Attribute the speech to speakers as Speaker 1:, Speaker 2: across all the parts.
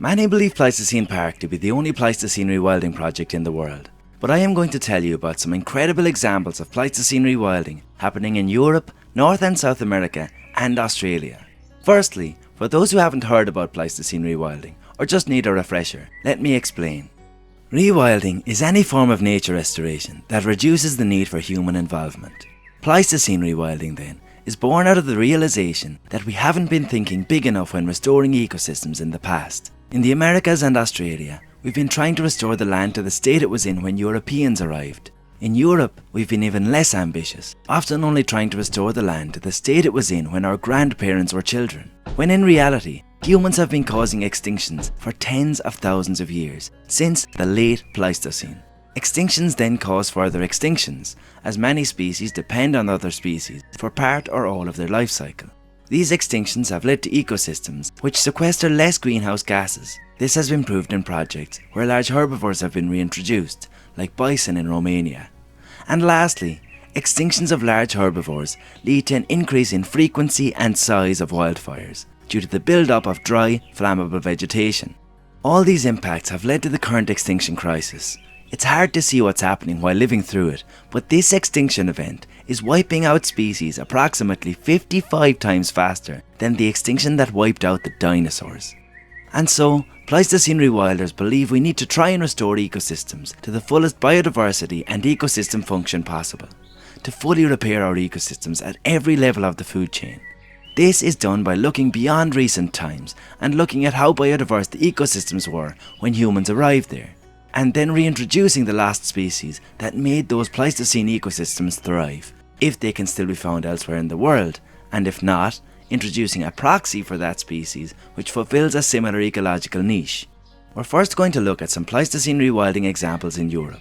Speaker 1: Many believe Pleistocene Park to be the only Pleistocene rewilding project in the world, but I am going to tell you about some incredible examples of Pleistocene rewilding happening in Europe, North and South America and Australia. Firstly, for those who haven't heard about Pleistocene rewilding or just need a refresher, let me explain. Rewilding is any form of nature restoration that reduces the need for human involvement. Pleistocene rewilding then is born out of the realization that we haven't been thinking big enough when restoring ecosystems in the past. In the Americas and Australia, we've been trying to restore the land to the state it was in when Europeans arrived. In Europe, we've been even less ambitious, often only trying to restore the land to the state it was in when our grandparents were children. When in reality, humans have been causing extinctions for tens of thousands of years, since the late Pleistocene. Extinctions then cause further extinctions, as many species depend on other species for part or all of their life cycle. These extinctions have led to ecosystems which sequester less greenhouse gases. This has been proved in projects where large herbivores have been reintroduced, like bison in Romania. And lastly, extinctions of large herbivores lead to an increase in frequency and size of wildfires due to the build-up of dry, flammable vegetation. All these impacts have led to the current extinction crisis. It's hard to see what's happening while living through it, but this extinction event is wiping out species approximately 55 times faster than the extinction that wiped out the dinosaurs. And so, Pleistocene rewilders believe we need to try and restore ecosystems to the fullest biodiversity and ecosystem function possible, to fully repair our ecosystems at every level of the food chain. This is done by looking beyond recent times and looking at how biodiverse the ecosystems were when humans arrived there, and then reintroducing the lost species that made those Pleistocene ecosystems thrive, if they can still be found elsewhere in the world, and if not, introducing a proxy for that species which fulfills a similar ecological niche. We're first going to look at some Pleistocene rewilding examples in Europe.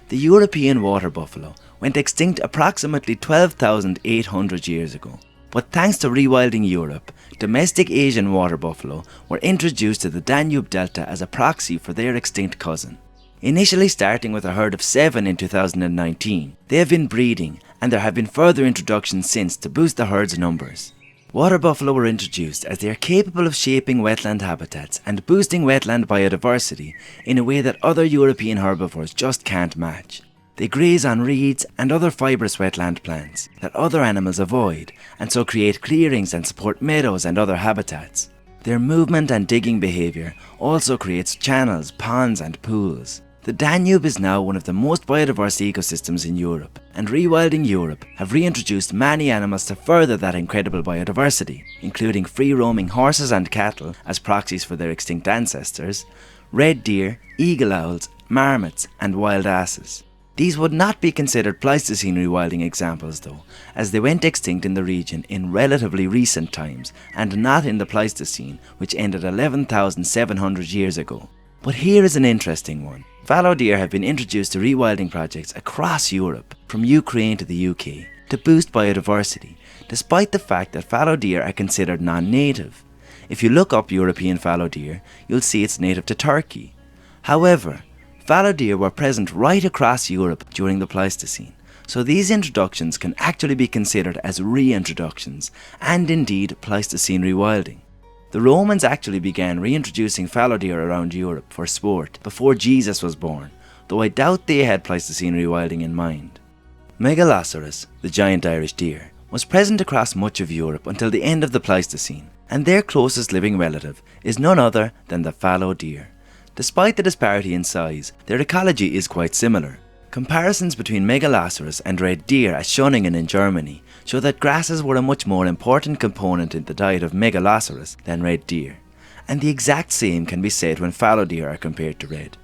Speaker 1: The European water buffalo went extinct approximately 12,800 years ago, but thanks to rewilding Europe, domestic Asian water buffalo were introduced to the Danube Delta as a proxy for their extinct cousin. Initially starting with a herd of 7 in 2019, they have been breeding, and there have been further introductions since to boost the herd's numbers. Water buffalo were introduced as they are capable of shaping wetland habitats and boosting wetland biodiversity in a way that other European herbivores just can't match. They graze on reeds and other fibrous wetland plants that other animals avoid, and so create clearings and support meadows and other habitats. Their movement and digging behaviour also creates channels, ponds and pools. The Danube is now one of the most biodiverse ecosystems in Europe, and Rewilding Europe have reintroduced many animals to further that incredible biodiversity, including free-roaming horses and cattle as proxies for their extinct ancestors, red deer, eagle owls, marmots and wild asses. These would not be considered Pleistocene rewilding examples though, as they went extinct in the region in relatively recent times and not in the Pleistocene, which ended 11,700 years ago. But here is an interesting one. Fallow deer have been introduced to rewilding projects across Europe, from Ukraine to the UK, to boost biodiversity, despite the fact that fallow deer are considered non-native. If you look up European fallow deer, you'll see it's native to Turkey. However, fallow deer were present right across Europe during the Pleistocene, so these introductions can actually be considered as reintroductions, and indeed Pleistocene rewilding. The Romans actually began reintroducing fallow deer around Europe for sport before Jesus was born, though I doubt they had Pleistocene rewilding in mind. Megaloceros, the giant Irish deer, was present across much of Europe until the end of the Pleistocene, and their closest living relative is none other than the fallow deer. Despite the disparity in size, their ecology is quite similar. Comparisons between Megaloceros and red deer at Schöningen in Germany show that grasses were a much more important component in the diet of Megaloceros than red deer, and the exact same can be said when fallow deer are compared to red,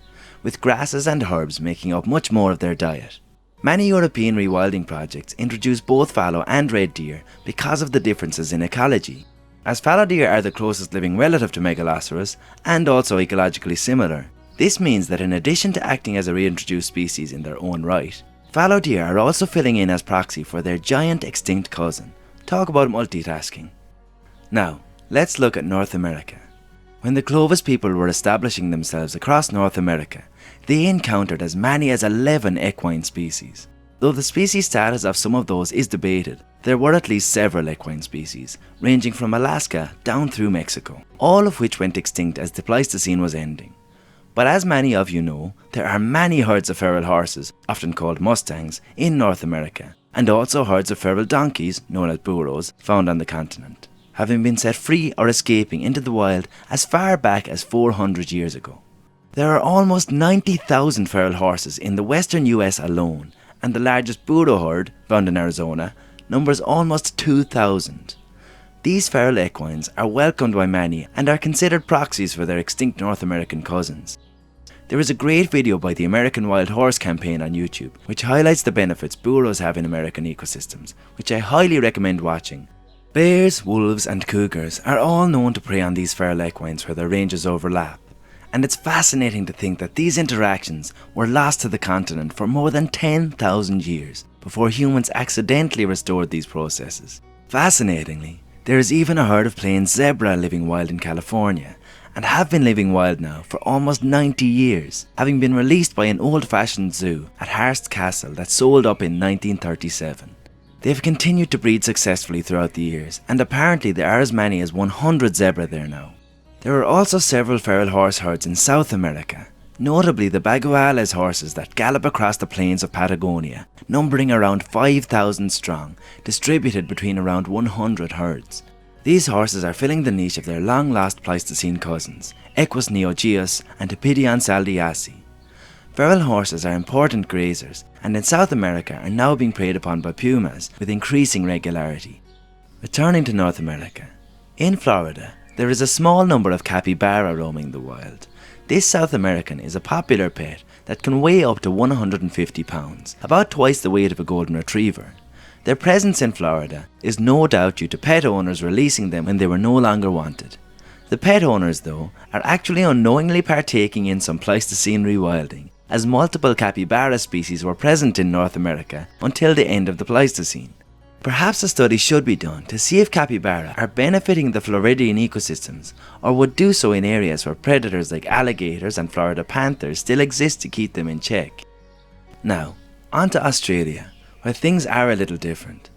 Speaker 1: with grasses and herbs making up much more of their diet. Many European rewilding projects introduce both fallow and red deer because of the differences in ecology. As fallow deer are the closest living relative to Megaloceros and also ecologically similar, this means that in addition to acting as a reintroduced species in their own right, fallow deer are also filling in as proxy for their giant extinct cousin. Talk about multitasking. Now, let's look at North America. When the Clovis people were establishing themselves across North America, they encountered as many as 11 equine species. Though the species status of some of those is debated, there were at least several equine species, ranging from Alaska down through Mexico, all of which went extinct as the Pleistocene was ending. But as many of you know, there are many herds of feral horses, often called mustangs, in North America, and also herds of feral donkeys, known as burros, found on the continent, having been set free or escaping into the wild as far back as 400 years ago. There are almost 90,000 feral horses in the western US alone, and the largest burro herd, found in Arizona, numbers almost 2,000. These feral equines are welcomed by many and are considered proxies for their extinct North American cousins. There is a great video by the American Wild Horse Campaign on YouTube which highlights the benefits burros have in American ecosystems, which I highly recommend watching. Bears, wolves and cougars are all known to prey on these feral equines where their ranges overlap, and it's fascinating to think that these interactions were lost to the continent for more than 10,000 years before humans accidentally restored these processes. Fascinatingly, there is even a herd of plain zebra living wild in California, and have been living wild now for almost 90 years, having been released by an old-fashioned zoo at Hearst Castle that sold up in 1937. They have continued to breed successfully throughout the years, and apparently there are as many as 100 zebra there now. There are also several feral horse herds in South America, notably the baguales horses that gallop across the plains of Patagonia, numbering around 5,000 strong, distributed between around 100 herds. These horses are filling the niche of their long-lost Pleistocene cousins, Equus neogeus and Epidion saldiaci. Feral horses are important grazers, and in South America are now being preyed upon by pumas with increasing regularity. Returning to North America, in Florida, there is a small number of capybara roaming the wild. This South American is a popular pet that can weigh up to 150 pounds, about twice the weight of a golden retriever. Their presence in Florida is no doubt due to pet owners releasing them when they were no longer wanted. The pet owners, though, are actually unknowingly partaking in some Pleistocene rewilding, as multiple capybara species were present in North America until the end of the Pleistocene. Perhaps a study should be done to see if capybara are benefiting the Floridian ecosystems, or would do so in areas where predators like alligators and Florida panthers still exist to keep them in check. Now, on to Australia, where things are a little different.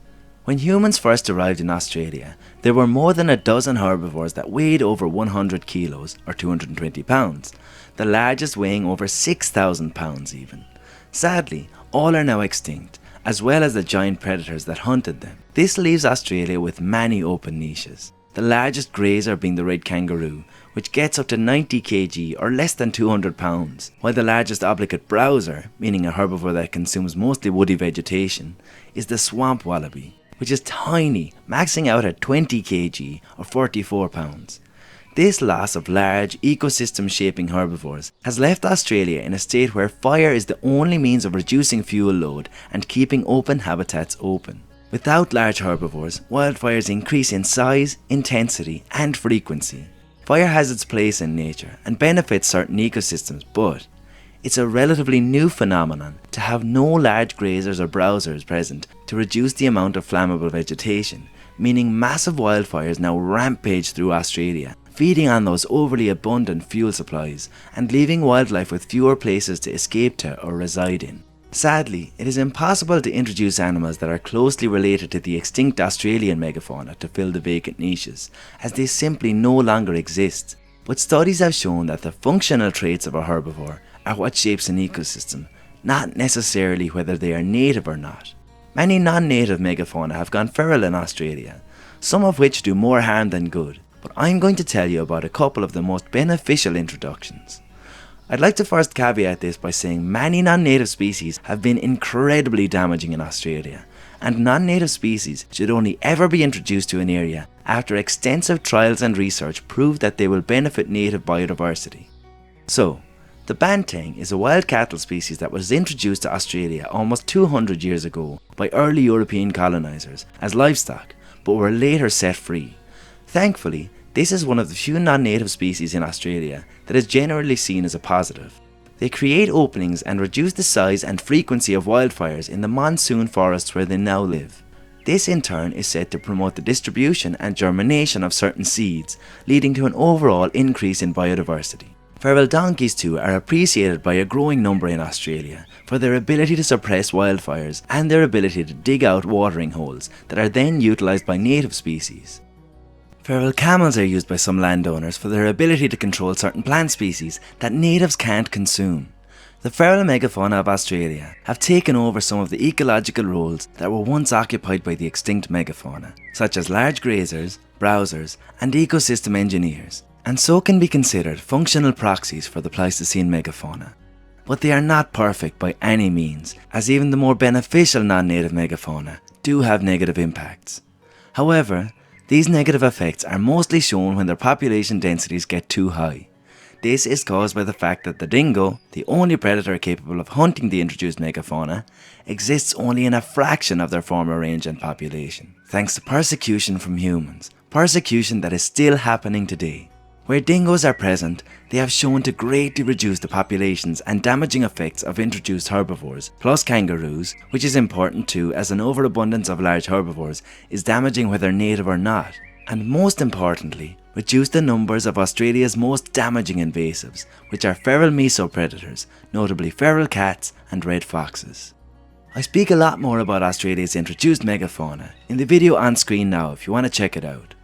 Speaker 1: When humans first arrived in Australia, there were more than a dozen herbivores that weighed over 100 kilos or 220 pounds, the largest weighing over 6,000 pounds even. Sadly, all are now extinct, as well as the giant predators that hunted them. This leaves Australia with many open niches, the largest grazer being the red kangaroo, which gets up to 90 kg or less than 200 pounds, while the largest obligate browser, meaning a herbivore that consumes mostly woody vegetation, is the swamp wallaby, which is tiny, maxing out at 20 kg or 44 pounds. This loss of large, ecosystem-shaping herbivores has left Australia in a state where fire is the only means of reducing fuel load and keeping open habitats open. Without large herbivores, wildfires increase in size, intensity, and frequency. Fire has its place in nature and benefits certain ecosystems, but it's a relatively new phenomenon to have no large grazers or browsers present to reduce the amount of flammable vegetation, meaning massive wildfires now rampage through Australia, feeding on those overly abundant fuel supplies and leaving wildlife with fewer places to escape to or reside in. Sadly, it is impossible to introduce animals that are closely related to the extinct Australian megafauna to fill the vacant niches, as they simply no longer exist. But studies have shown that the functional traits of a herbivore are what shapes an ecosystem, not necessarily whether they are native or not. Many non-native megafauna have gone feral in Australia, some of which do more harm than good, but I'm going to tell you about a couple of the most beneficial introductions. I'd like to first caveat this by saying many non-native species have been incredibly damaging in Australia, and non-native species should only ever be introduced to an area after extensive trials and research prove that they will benefit native biodiversity. So, the banteng is a wild cattle species that was introduced to Australia almost 200 years ago by early European colonisers as livestock, but were later set free. Thankfully, this is one of the few non-native species in Australia that is generally seen as a positive. They create openings and reduce the size and frequency of wildfires in the monsoon forests where they now live. This in turn is said to promote the distribution and germination of certain seeds, leading to an overall increase in biodiversity. Feral donkeys too are appreciated by a growing number in Australia for their ability to suppress wildfires and their ability to dig out watering holes that are then utilised by native species. Feral camels are used by some landowners for their ability to control certain plant species that natives can't consume. The feral megafauna of Australia have taken over some of the ecological roles that were once occupied by the extinct megafauna, such as large grazers, browsers, and ecosystem engineers, and so can be considered functional proxies for the Pleistocene megafauna. But they are not perfect by any means, as even the more beneficial non-native megafauna do have negative impacts. However, these negative effects are mostly shown when their population densities get too high. This is caused by the fact that the dingo, the only predator capable of hunting the introduced megafauna, exists only in a fraction of their former range and population, thanks to persecution from humans, persecution that is still happening today. Where dingoes are present, they have shown to greatly reduce the populations and damaging effects of introduced herbivores, plus kangaroos, which is important too, as an overabundance of large herbivores is damaging whether native or not, and most importantly, reduce the numbers of Australia's most damaging invasives, which are feral mesopredators, notably feral cats and red foxes. I speak a lot more about Australia's introduced megafauna in the video on screen now if you want to check it out.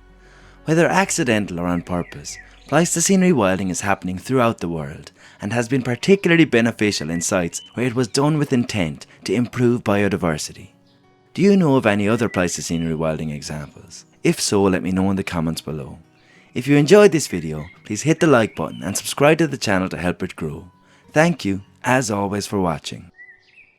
Speaker 1: Whether accidental or on purpose, Pleistocene rewilding is happening throughout the world and has been particularly beneficial in sites where it was done with intent to improve biodiversity. Do you know of any other Pleistocene rewilding examples? If so, let me know in the comments below. If you enjoyed this video, please hit the like button and subscribe to the channel to help it grow. Thank you, as always, for watching.